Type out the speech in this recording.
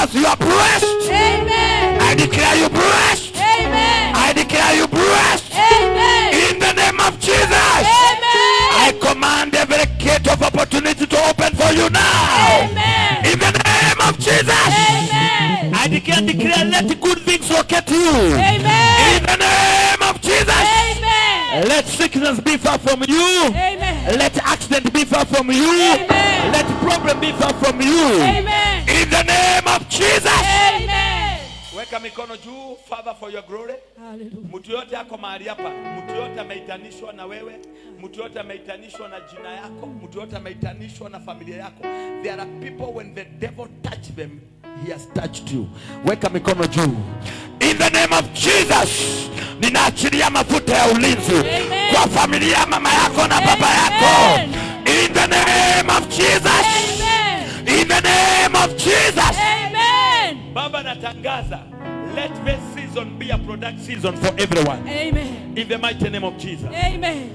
Jesus, you are blessed. Amen. I declare you blessed. Amen. I declare you blessed. Amen. In the name of Jesus. Amen. I command every gate of opportunity to open for you now. Amen. In the name of Jesus. Amen. I declare, let good things locate you. Amen. In the name of Jesus. Amen. Let sickness be far from you. Amen. Let accident be far from you. Amen. Let problem be far from you. Amen. In the name of Jesus. Amen. Weka mikono juu. Father, for your glory. Hallelujah. Mtu yote ako mahali hapa, mtu yote ameitanishwa na wewe, mtu yote ameitanishwa na jina yako, mtu yote ameitanishwa na familia yako. There are people when the devil touch them, he has touched you. Weka mikono juu. In the name of Jesus, ninaachilia mafuta ya ulinzi kwa familia mama yako na baba yako. In the name of Jesus. In the name of Jesus. Amen. Baba, natangaza, let this season be a product season for everyone. Amen. In the mighty name of Jesus. Amen.